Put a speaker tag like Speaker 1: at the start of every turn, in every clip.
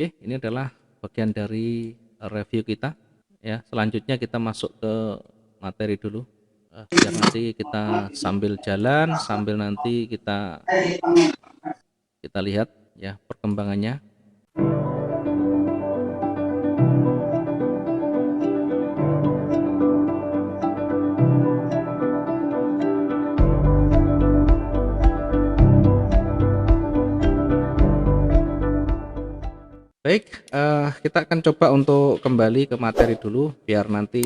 Speaker 1: Oke, ini adalah bagian dari review kita ya. Selanjutnya kita masuk ke materi dulu. Biar nanti kita sambil jalan, sambil nanti kita lihat ya perkembangannya. Baik, kita akan coba untuk kembali ke materi dulu, biar nanti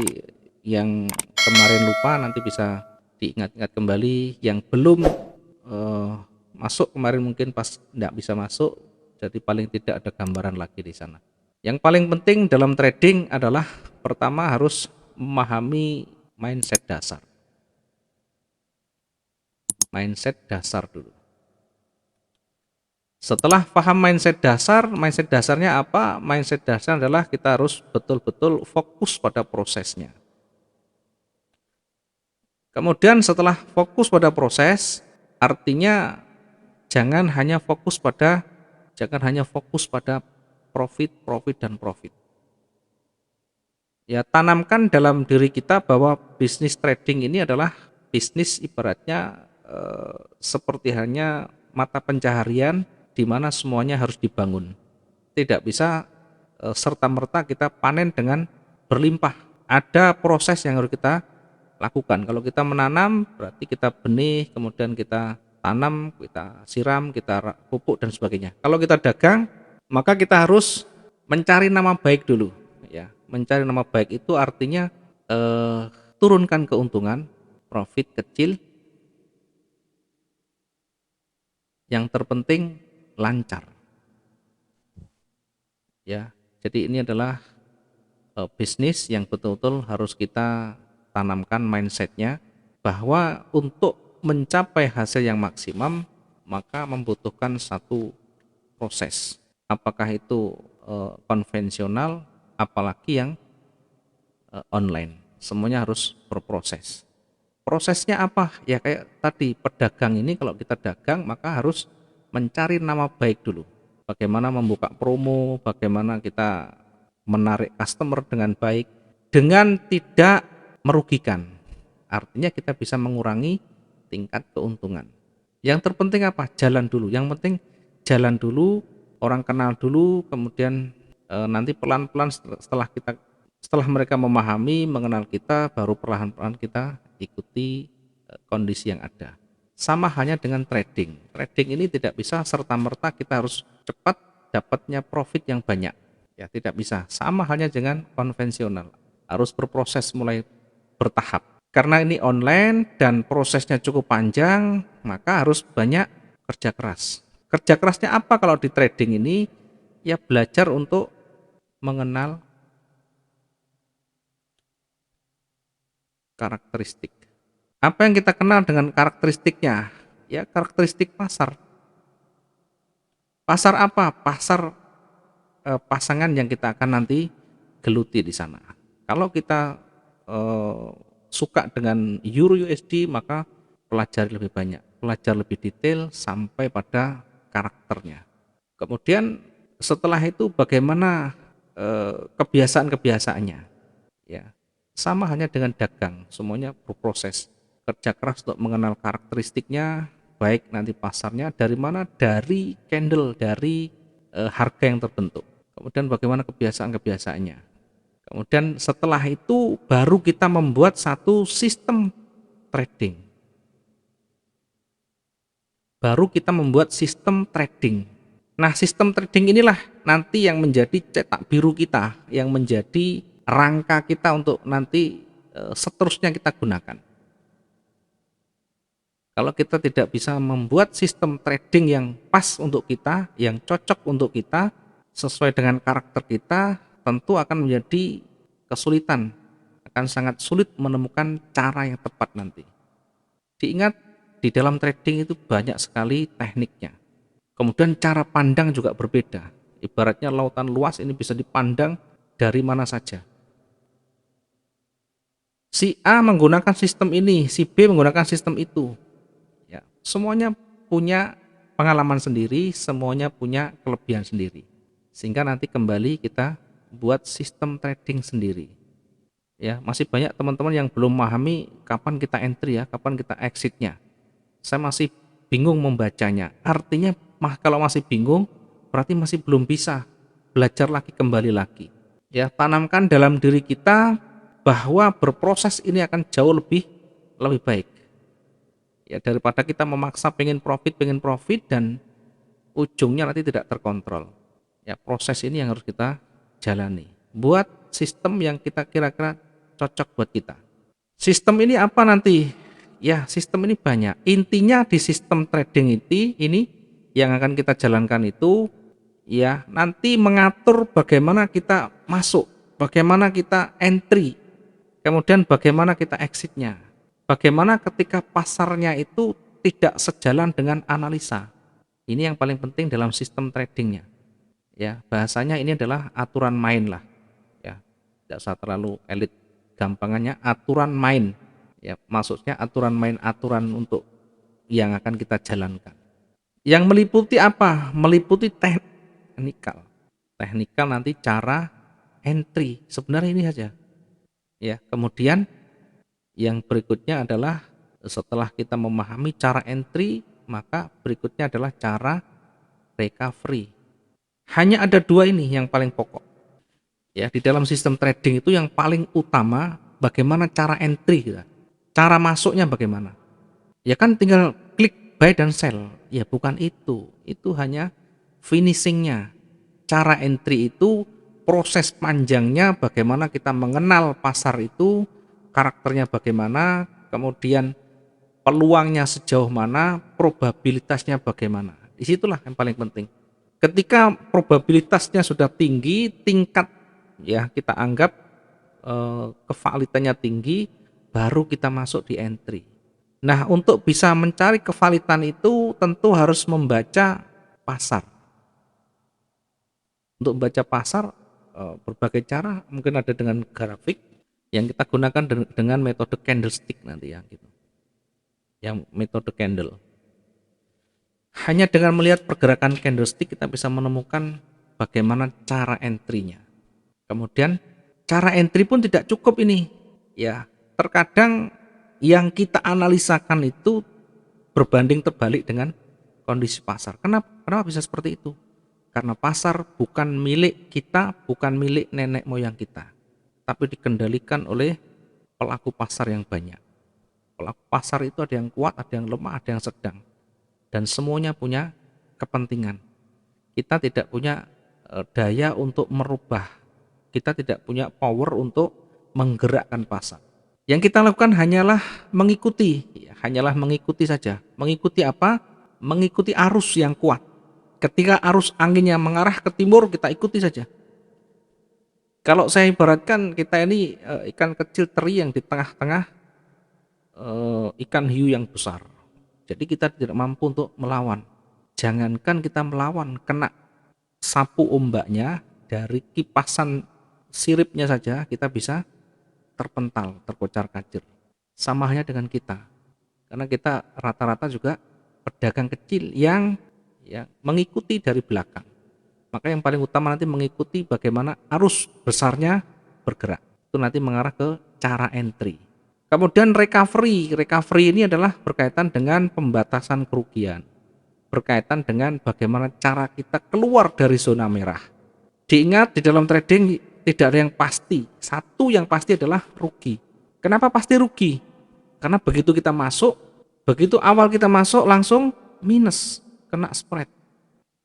Speaker 1: yang kemarin lupa nanti bisa diingat-ingat kembali, yang belum masuk kemarin mungkin pas tidak bisa masuk, jadi paling tidak ada gambaran lagi di sana. Yang paling penting dalam trading adalah pertama harus memahami mindset dasar. Mindset dasar dulu. Setelah paham mindset dasarnya apa? Mindset dasar adalah kita harus betul-betul fokus pada prosesnya. Kemudian setelah fokus pada proses, artinya jangan hanya fokus pada profit, profit dan profit. Ya, tanamkan dalam diri kita bahwa bisnis trading ini adalah bisnis ibaratnya seperti hanya mata pencaharian di mana semuanya harus dibangun. Tidak bisa serta-merta kita panen dengan berlimpah. Ada proses yang harus kita lakukan. Kalau kita menanam, berarti kita benih, kemudian kita tanam, kita siram, kita pupuk dan sebagainya. Kalau kita dagang, maka kita harus mencari nama baik dulu. Ya, mencari nama baik itu artinya turunkan keuntungan, profit kecil. Yang terpenting lancar. Ya, jadi ini adalah bisnis yang betul-betul harus kita tanamkan mindsetnya, bahwa untuk mencapai hasil yang maksimum maka membutuhkan satu proses. Apakah itu konvensional, apalagi yang online, semuanya harus berproses. Prosesnya apa? Ya kayak tadi pedagang ini, kalau kita dagang maka harus mencari nama baik dulu. Bagaimana membuka promo, bagaimana kita menarik customer dengan baik, dengan tidak merugikan. Artinya kita bisa mengurangi tingkat keuntungan. Yang terpenting apa? Jalan dulu. Yang penting jalan dulu, orang kenal dulu, kemudian nanti pelan-pelan setelah mereka memahami, mengenal kita, baru perlahan-lahan kita ikuti kondisi yang ada. Sama halnya dengan trading. Trading ini tidak bisa serta-merta kita harus cepat dapatnya profit yang banyak. Ya, tidak bisa. Sama halnya dengan konvensional. Harus berproses mulai bertahap. Karena ini online dan prosesnya cukup panjang, maka harus banyak kerja keras. Kerja kerasnya apa kalau di trading ini? Ya belajar untuk mengenal karakteristik. Apa yang kita kenal dengan karakteristiknya? Ya karakteristik pasar. Pasar apa? Pasar pasangan yang kita akan nanti geluti di sana. Kalau kita suka dengan Euro USD, maka pelajari lebih banyak, pelajari lebih detail sampai pada karakternya. Kemudian setelah itu bagaimana kebiasaan-kebiasaannya. Ya, sama hanya dengan dagang, semuanya berproses. Kerja keras untuk mengenal karakteristiknya, baik nanti pasarnya dari mana, dari candle, dari harga yang terbentuk. Kemudian bagaimana kebiasaan-kebiasaannya. Kemudian setelah itu baru kita membuat satu sistem trading. Baru kita membuat sistem trading. Nah, sistem trading inilah nanti yang menjadi cetak biru kita, yang menjadi rangka kita untuk nanti seterusnya kita gunakan. Kalau kita tidak bisa membuat sistem trading yang pas untuk kita, yang cocok untuk kita, sesuai dengan karakter kita, tentu akan menjadi kesulitan. Akan sangat sulit menemukan cara yang tepat nanti. Diingat, di dalam trading itu banyak sekali tekniknya. Kemudian cara pandang juga berbeda. Ibaratnya lautan luas ini bisa dipandang dari mana saja. Si A menggunakan sistem ini, si B menggunakan sistem itu. Ya, semuanya punya pengalaman sendiri, semuanya punya kelebihan sendiri. sehingga nanti kembali kita buat sistem trading sendiri. Ya, masih banyak teman-teman yang belum memahami kapan kita entry ya, kapan kita exitnya. Saya masih bingung membacanya. Artinya kalau masih bingung berarti masih belum bisa belajar lagi, kembali lagi. Ya, tanamkan dalam diri kita bahwa berproses ini akan jauh lebih baik. Ya, daripada kita memaksa pengen profit dan ujungnya nanti tidak terkontrol. Ya, proses ini yang harus kita jalani. Buat sistem yang kita kira-kira cocok buat kita. Sistem ini apa nanti? Ya, sistem ini banyak. Intinya di sistem trading ini yang akan kita jalankan itu ya nanti mengatur bagaimana kita masuk, bagaimana kita entry, kemudian bagaimana kita exitnya. Bagaimana ketika pasarnya itu tidak sejalan dengan analisa. Ini yang paling penting dalam sistem tradingnya. Ya, bahasanya ini adalah aturan main lah. Ya, tidak usah terlalu elit. Gampangannya aturan main. Ya, maksudnya aturan main, aturan untuk yang akan kita jalankan. Yang meliputi apa? Meliputi teknikal. Teknikal nanti cara entry. Sebenarnya ini saja. Ya, kemudian yang berikutnya adalah setelah kita memahami cara entry, maka berikutnya adalah cara recovery. Hanya ada dua ini yang paling pokok. Ya, di dalam sistem trading itu yang paling utama bagaimana cara entry kita. Cara masuknya bagaimana? Ya kan tinggal klik buy dan sell. Ya bukan itu. Itu hanya finishingnya. Cara entry itu proses panjangnya bagaimana kita mengenal pasar itu, karakternya bagaimana, kemudian peluangnya sejauh mana, probabilitasnya bagaimana. Disitulah yang paling penting. Ketika probabilitasnya sudah tinggi, tingkat ya kita anggap kevalitannya tinggi, baru kita masuk di entry. Nah, untuk bisa mencari kevalitan itu tentu harus membaca pasar. Untuk membaca pasar berbagai cara, mungkin ada dengan grafik yang kita gunakan dengan metode candlestick nanti ya gitu. Yang metode candle. Hanya dengan melihat pergerakan candlestick kita bisa menemukan bagaimana cara entry-nya. Kemudian cara entry pun tidak cukup ini. Ya, terkadang yang kita analisakan itu berbanding terbalik dengan kondisi pasar. Kenapa bisa seperti itu? Karena pasar bukan milik kita, bukan milik nenek moyang kita, tapi dikendalikan oleh pelaku pasar yang banyak. Pelaku pasar itu ada yang kuat, ada yang lemah, ada yang sedang, dan semuanya punya kepentingan. Kita tidak punya daya untuk merubah, kita tidak punya power untuk menggerakkan pasar. Yang kita lakukan hanyalah mengikuti, hanyalah mengikuti saja. Mengikuti apa? Mengikuti arus yang kuat. Ketika arus anginnya mengarah ke timur, kita ikuti saja. Kalau saya ibaratkan kita ini ikan kecil teri yang di tengah-tengah ikan hiu yang besar. Jadi kita tidak mampu untuk melawan. Jangankan kita melawan, kena sapu ombaknya, dari kipasan siripnya saja kita bisa terpental, terkocar-kacir. Sama halnya dengan kita. Karena kita rata-rata juga pedagang kecil yang mengikuti dari belakang. Maka yang paling utama nanti mengikuti bagaimana arus besarnya bergerak. Itu nanti mengarah ke cara entry. Kemudian recovery ini adalah berkaitan dengan pembatasan kerugian. Berkaitan dengan bagaimana cara kita keluar dari zona merah. Diingat di dalam trading tidak ada yang pasti. Satu yang pasti adalah rugi. Kenapa pasti rugi? Karena begitu kita masuk, begitu awal kita masuk langsung minus, kena spread.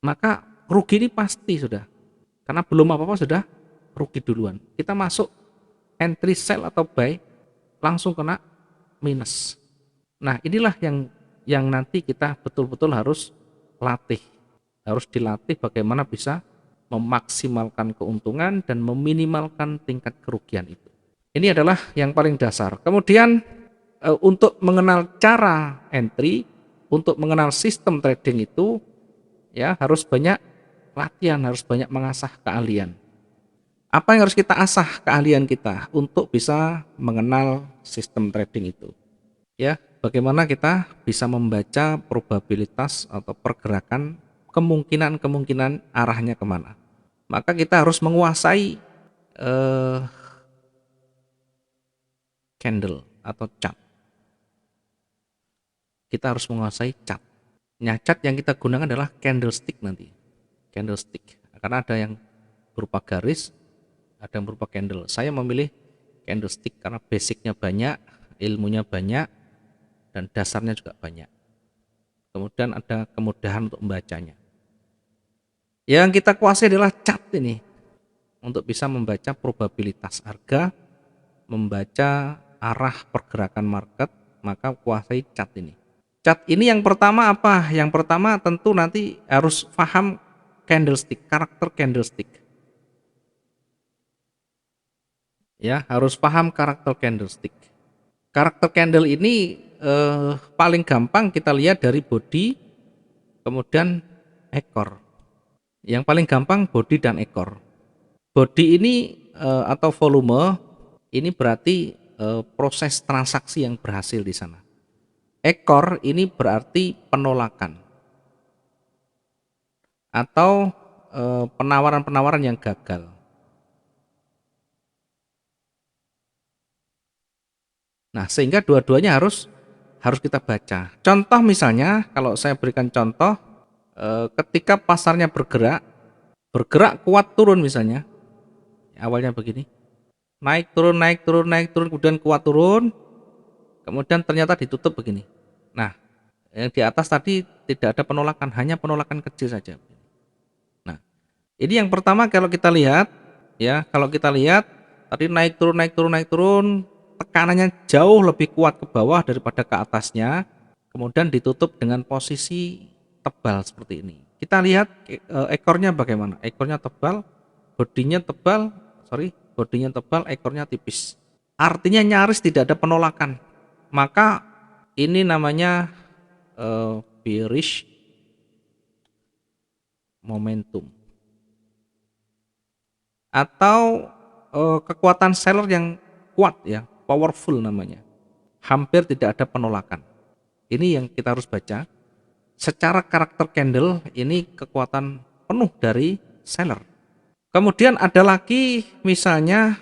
Speaker 1: Maka rugi ini pasti sudah. Karena belum apa-apa sudah rugi duluan. Kita masuk entry sell atau buy langsung kena minus. Nah, inilah yang nanti kita betul-betul harus latih. Harus dilatih bagaimana bisa memaksimalkan keuntungan dan meminimalkan tingkat kerugian itu. Ini adalah yang paling dasar. Kemudian untuk mengenal cara entry, untuk mengenal sistem trading itu ya harus banyak latihan, harus banyak mengasah keahlian. Apa yang harus kita asah keahlian kita untuk bisa mengenal sistem trading itu? Ya, bagaimana kita bisa membaca probabilitas atau pergerakan kemungkinan arahnya kemana. maka kita harus menguasai candle atau cat. Kita harus menguasai cat. Nah, cat yang kita gunakan adalah candlestick nanti. Candlestick. Karena ada yang berupa garis, ada yang berupa candle. Saya memilih candlestick karena basicnya banyak, ilmunya banyak, dan dasarnya juga banyak. Kemudian ada kemudahan untuk membacanya. Yang kita kuasai adalah cat ini. Untuk bisa membaca probabilitas harga, membaca arah pergerakan market, maka kuasai cat ini. Cat ini yang pertama apa? Yang pertama tentu nanti harus paham candlestick, karakter candlestick. Ya, harus paham karakter candlestick. Karakter candle ini paling gampang kita lihat dari body, kemudian ekor. Yang paling gampang body dan ekor. Body ini atau volume ini berarti proses transaksi yang berhasil di sana. Ekor ini berarti penolakan atau penawaran-penawaran yang gagal. Nah, sehingga dua-duanya harus kita baca. Contoh misalnya, kalau saya berikan contoh, ketika pasarnya bergerak kuat turun misalnya, awalnya begini, naik turun, naik turun, naik turun, kemudian kuat turun, kemudian ternyata ditutup begini. Nah, yang di atas tadi tidak ada penolakan, hanya penolakan kecil saja. Nah, ini yang pertama kalau kita lihat, ya, kalau kita lihat tadi naik turun, naik turun, naik turun, tekanannya jauh lebih kuat ke bawah daripada ke atasnya, kemudian ditutup dengan posisi tebal seperti ini. Kita lihat ekornya bagaimana? Ekornya tebal, bodinya tebal, bodinya tebal, ekornya tipis. Artinya nyaris tidak ada penolakan. Maka ini namanya bearish momentum atau kekuatan seller yang kuat, ya, powerful namanya. Hampir tidak ada penolakan. Ini yang kita harus baca. Secara karakter candle ini kekuatan penuh dari seller. Kemudian ada lagi misalnya,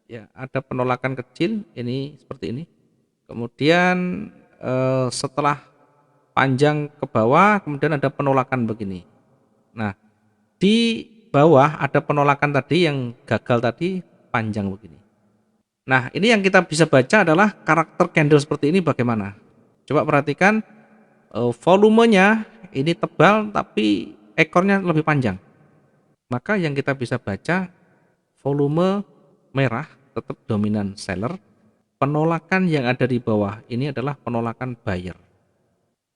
Speaker 1: ya, ada penolakan kecil ini seperti ini. Kemudian setelah panjang ke bawah kemudian ada penolakan begini. Nah, di bawah ada penolakan tadi yang gagal tadi panjang begini. Nah, ini yang kita bisa baca adalah karakter candle seperti ini bagaimana. Coba perhatikan volumenya ini tebal tapi ekornya lebih panjang. Maka yang kita bisa baca volume merah tetap dominan seller. Penolakan yang ada di bawah ini adalah penolakan buyer.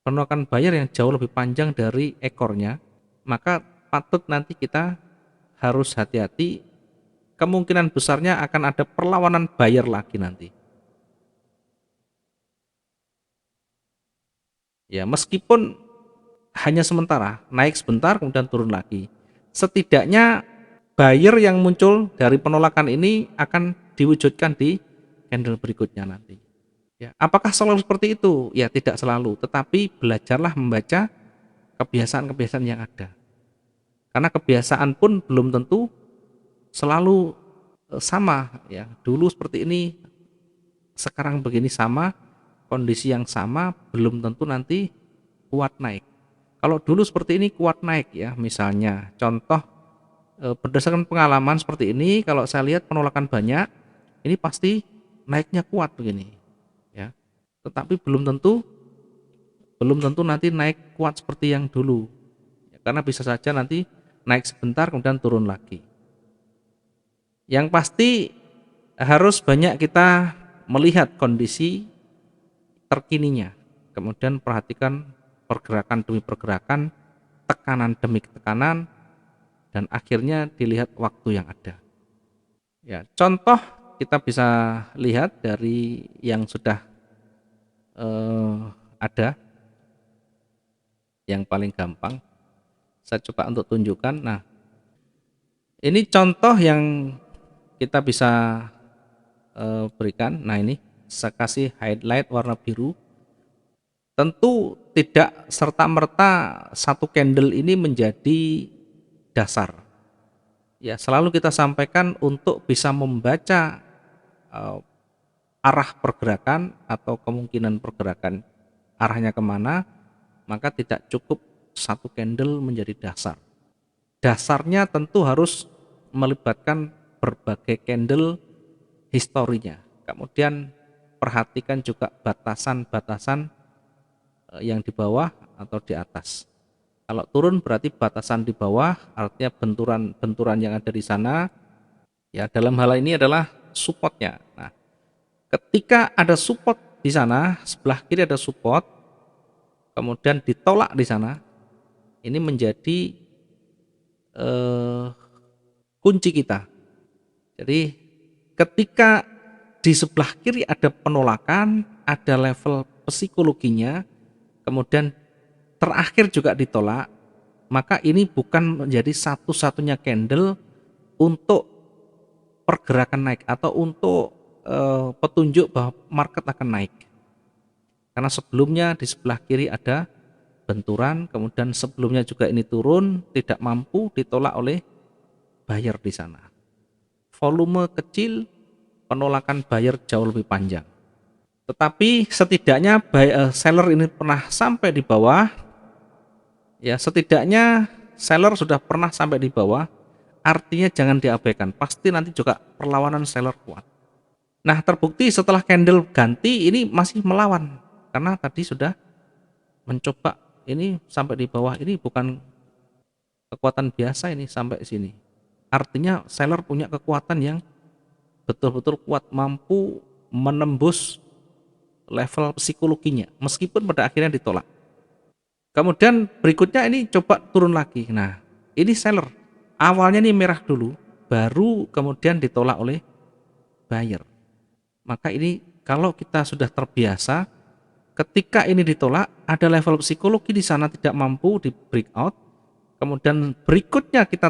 Speaker 1: Penolakan buyer yang jauh lebih panjang dari ekornya, maka patut nanti kita harus hati-hati, kemungkinan besarnya akan ada perlawanan buyer lagi nanti. Ya, meskipun hanya sementara, naik sebentar kemudian turun lagi. Setidaknya buyer yang muncul dari penolakan ini akan diwujudkan di candle berikutnya nanti. Ya, apakah selalu seperti itu? Ya, tidak selalu, tetapi belajarlah membaca kebiasaan-kebiasaan yang ada. Karena kebiasaan pun belum tentu selalu sama, ya. Dulu seperti ini, sekarang begini sama, kondisi yang sama belum tentu nanti kuat naik. Kalau dulu seperti ini kuat naik, ya, misalnya contoh berdasarkan pengalaman seperti ini, kalau saya lihat penolakan banyak, ini pasti naiknya kuat begini, ya. Tetapi belum tentu nanti naik kuat seperti yang dulu, ya, karena bisa saja nanti naik sebentar kemudian turun lagi. Yang pasti harus banyak kita melihat kondisi terkininya, kemudian perhatikan pergerakan demi pergerakan, tekanan demi tekanan, dan akhirnya dilihat waktu yang ada. Ya, contoh kita bisa lihat dari yang sudah ada, yang paling gampang. Saya coba untuk tunjukkan. Nah, ini contoh yang kita bisa berikan. Nah, ini saya kasih highlight warna biru. Tentu tidak serta-merta satu candle ini menjadi dasar. ya selalu kita sampaikan untuk bisa membaca eh, arah pergerakan atau kemungkinan pergerakan arahnya kemana, maka tidak cukup satu candle menjadi dasar. Dasarnya tentu harus melibatkan berbagai candle historinya. Kemudian perhatikan juga batasan-batasan yang di bawah atau di atas. Kalau turun berarti batasan di bawah, artinya benturan-benturan yang ada di sana, ya dalam hal ini adalah supportnya. Nah, ketika ada support di sana, sebelah kiri ada support, kemudian ditolak di sana, ini menjadi eh, kunci kita. Jadi ketika di sebelah kiri ada penolakan, ada level psikologinya, kemudian terakhir juga ditolak, maka ini bukan menjadi satu-satunya candle untuk pergerakan naik atau untuk petunjuk bahwa market akan naik. Karena sebelumnya di sebelah kiri ada benturan, kemudian sebelumnya juga ini turun, tidak mampu ditolak oleh buyer di sana. Volume kecil, penolakan buyer jauh lebih panjang. Tetapi setidaknya seller ini pernah sampai di bawah, ya setidaknya seller sudah pernah sampai di bawah, artinya jangan diabaikan, pasti nanti juga perlawanan seller kuat. Nah terbukti setelah candle ganti ini masih melawan, karena tadi sudah mencoba ini sampai di bawah, ini bukan kekuatan biasa ini sampai sini. Artinya seller punya kekuatan yang betul-betul kuat, mampu menembus level psikologinya, meskipun pada akhirnya ditolak. Kemudian berikutnya ini coba turun lagi. Nah, ini seller. Awalnya ini merah dulu, baru kemudian ditolak oleh buyer. Maka ini kalau kita sudah terbiasa, ketika ini ditolak, ada level psikologi di sana tidak mampu di breakout. Kemudian berikutnya kita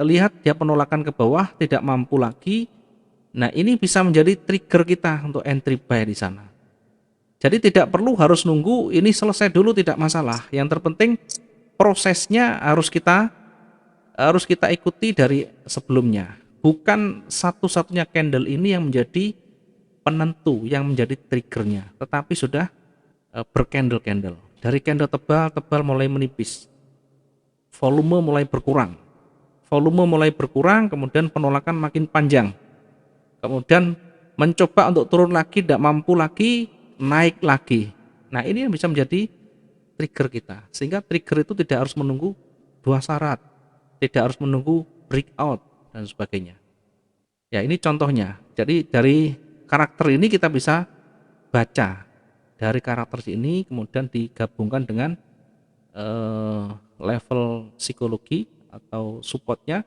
Speaker 1: lihat dia penolakan ke bawah, tidak mampu lagi. Nah, ini bisa menjadi trigger kita untuk entry buy di sana. Jadi tidak perlu harus nunggu ini selesai dulu, tidak masalah. Yang terpenting prosesnya harus kita ikuti dari sebelumnya. Bukan satu-satunya candle ini yang menjadi penentu, yang menjadi triggernya, tetapi sudah bercandle-candle. Dari candle tebal-tebal mulai menipis, volume mulai berkurang. Volume mulai berkurang, kemudian penolakan makin panjang. Kemudian mencoba untuk turun lagi, tidak mampu lagi, naik lagi. Nah, ini yang bisa menjadi trigger kita. Sehingga trigger itu tidak harus menunggu dua syarat, tidak harus menunggu breakout dan sebagainya. Ya, ini contohnya. Jadi dari karakter ini kita bisa baca. Dari karakter ini kemudian digabungkan dengan level psikologi atau supportnya.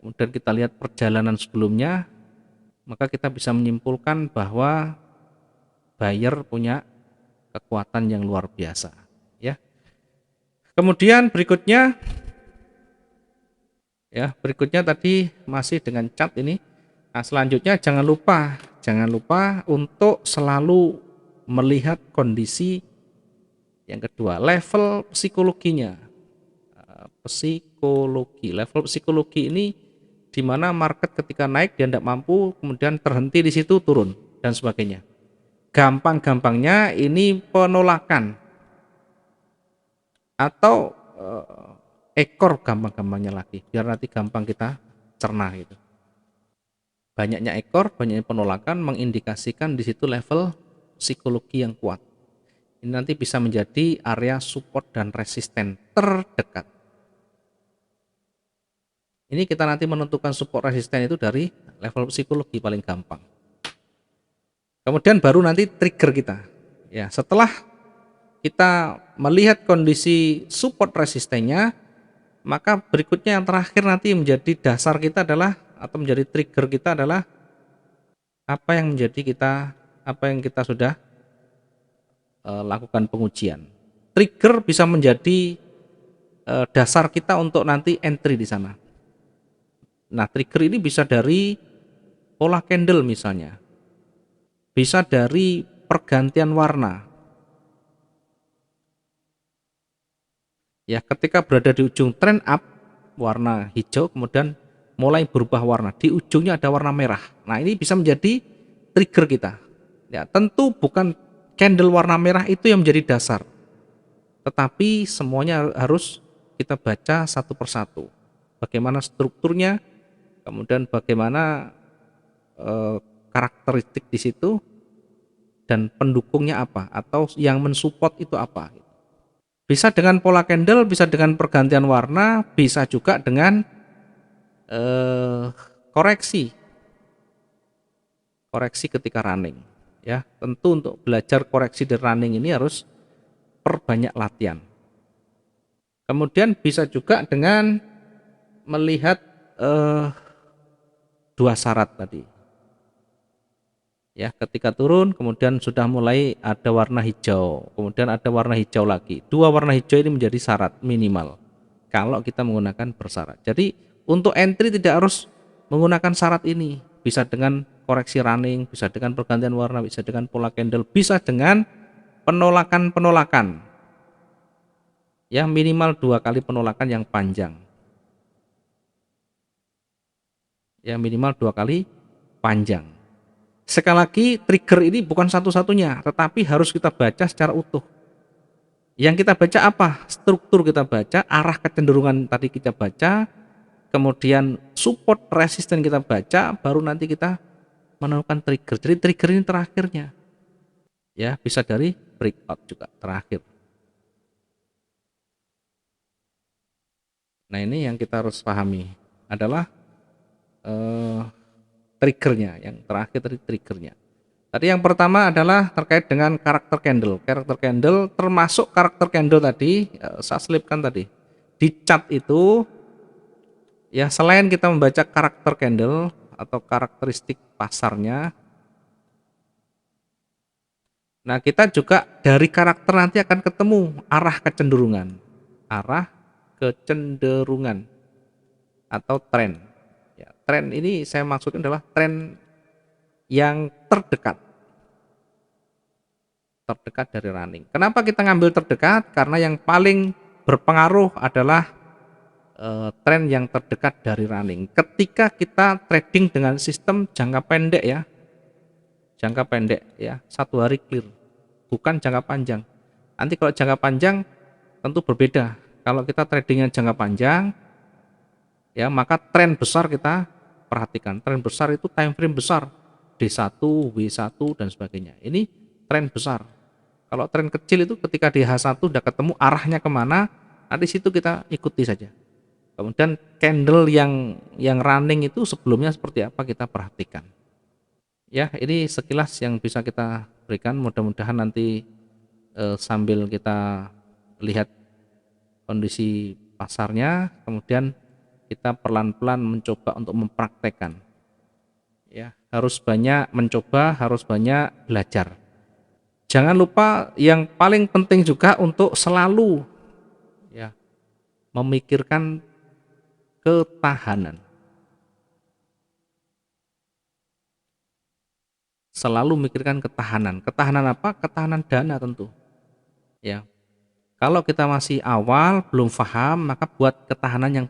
Speaker 1: Kemudian kita lihat perjalanan sebelumnya, maka kita bisa menyimpulkan bahwa buyer punya kekuatan yang luar biasa, ya. Kemudian berikutnya tadi masih dengan chart ini. Nah, selanjutnya jangan lupa untuk selalu melihat kondisi yang kedua, level psikologinya. Level psikologi ini di mana market ketika naik dia tidak mampu, kemudian terhenti di situ, turun dan sebagainya. Gampang-gampangnya ini penolakan atau ekor, gampang-gampangnya lagi, biar nanti gampang kita cerna gitu. Banyaknya ekor, banyaknya penolakan mengindikasikan di situ level psikologi yang kuat. Ini nanti bisa menjadi area support dan resisten terdekat. Ini kita nanti menentukan support resisten itu dari level psikologi paling gampang. Kemudian baru nanti trigger kita. Ya, setelah kita melihat kondisi support resistennya, maka berikutnya yang terakhir nanti menjadi dasar kita adalah atau menjadi trigger kita adalah apa yang kita sudah lakukan pengujian. Trigger bisa menjadi dasar kita untuk nanti entry di sana. Nah, trigger ini bisa dari pola candle misalnya, bisa dari pergantian warna. Ya, ketika berada di ujung trend up warna hijau, kemudian mulai berubah warna, di ujungnya ada warna merah. Nah, ini bisa menjadi trigger kita. Ya, tentu bukan candle warna merah itu yang menjadi dasar, tetapi semuanya harus kita baca satu persatu. Bagaimana strukturnya, kemudian bagaimana karakteristik di situ, dan pendukungnya apa, atau yang mensupport itu apa. Bisa dengan pola candle, bisa dengan pergantian warna, bisa juga dengan koreksi ketika running. Ya, tentu untuk belajar koreksi di running ini harus perbanyak latihan. Kemudian bisa juga dengan melihat dua syarat tadi. Ya, ketika turun kemudian sudah mulai ada warna hijau, kemudian ada warna hijau lagi. Dua warna hijau ini menjadi syarat minimal kalau kita menggunakan bersyarat. Jadi untuk entry tidak harus menggunakan syarat ini, bisa dengan koreksi running, bisa dengan pergantian warna, bisa dengan pola candle, bisa dengan penolakan. Ya, minimal 2 kali penolakan yang panjang. Ya, minimal 2 kali panjang. Sekali lagi, trigger ini bukan satu-satunya, tetapi harus kita baca secara utuh. Yang kita baca apa? Struktur kita baca, arah kecenderungan tadi kita baca, kemudian support resisten kita baca, baru nanti kita menemukan trigger. Jadi trigger ini terakhirnya. Ya, bisa dari breakout juga terakhir. Nah, ini yang kita harus pahami adalah triggernya. Yang terakhir tadi triggernya. Tadi yang pertama adalah terkait dengan karakter candle. Karakter candle termasuk karakter candle tadi, saya selipkan tadi. Di chart itu, ya selain kita membaca karakter candle atau karakteristik pasarnya, nah kita juga dari karakter nanti akan ketemu arah kecenderungan. Arah kecenderungan atau tren. Ya, tren ini saya maksudkan adalah tren yang terdekat dari running. Kenapa kita ngambil terdekat? Karena yang paling berpengaruh adalah tren yang terdekat dari running. Ketika kita trading dengan sistem jangka pendek ya, satu hari clear, bukan jangka panjang. Nanti kalau jangka panjang tentu berbeda. Kalau kita tradingnya jangka panjang, ya maka tren besar kita perhatikan. Tren besar itu time frame besar, D1, W1 dan sebagainya. Ini tren besar. Kalau tren kecil itu ketika di H1 udah ketemu arahnya kemana, nah di situ kita ikuti saja. Kemudian candle yang running itu sebelumnya seperti apa kita perhatikan. Ya, ini sekilas yang bisa kita berikan. Mudah-mudahan nanti sambil kita lihat kondisi pasarnya, kemudian kita pelan-pelan mencoba untuk mempraktekkan. Ya, harus banyak mencoba, harus banyak belajar. Jangan lupa yang paling penting juga untuk selalu ya memikirkan ketahanan. Selalu memikirkan ketahanan. Ketahanan apa? Ketahanan dana tentu. Ya. Kalau kita masih awal, belum paham, maka buat ketahanan yang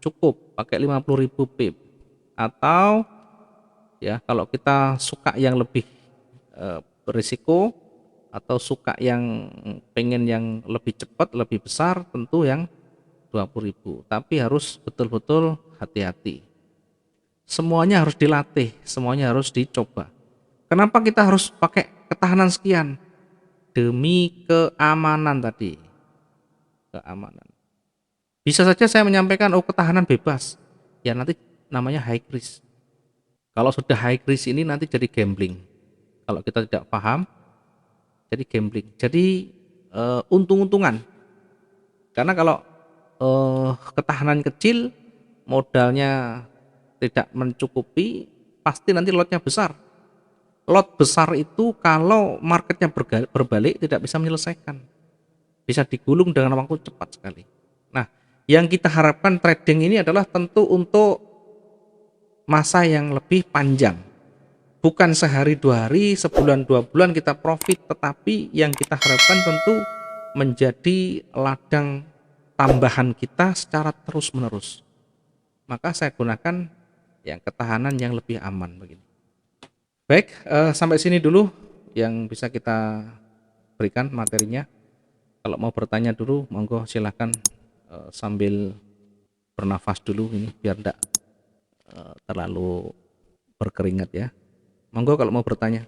Speaker 1: cukup, pakai 50.000 pip. Atau ya kalau kita suka yang lebih berisiko atau suka yang pengen yang lebih cepat, lebih besar, tentu yang 20.000. Tapi harus betul-betul hati-hati. Semuanya harus dilatih, semuanya harus dicoba. Kenapa kita harus pakai ketahanan sekian? Demi keamanan tadi. Keamanan. Bisa saja saya menyampaikan, oh ketahanan bebas. Ya nanti namanya high risk. Kalau sudah high risk ini nanti jadi gambling. Kalau kita tidak paham, jadi gambling. Jadi untung-untungan. Karena kalau ketahanan kecil, modalnya tidak mencukupi, pasti nanti lotnya besar. Lot besar itu kalau marketnya berbalik tidak bisa menyelesaikan. Bisa digulung dengan waktu cepat sekali. Nah, yang kita harapkan trading ini adalah tentu untuk masa yang lebih panjang. Bukan sehari 2 hari, sebulan 2 bulan kita profit, tetapi yang kita harapkan tentu menjadi ladang tambahan kita secara terus-menerus. maka saya gunakan yang ketahanan yang lebih aman begini. Baik, sampai sini dulu yang bisa kita berikan materinya. Kalau mau bertanya dulu, monggo silakan sambil bernafas dulu ini biar tidak terlalu berkeringat ya. Monggo kalau mau bertanya.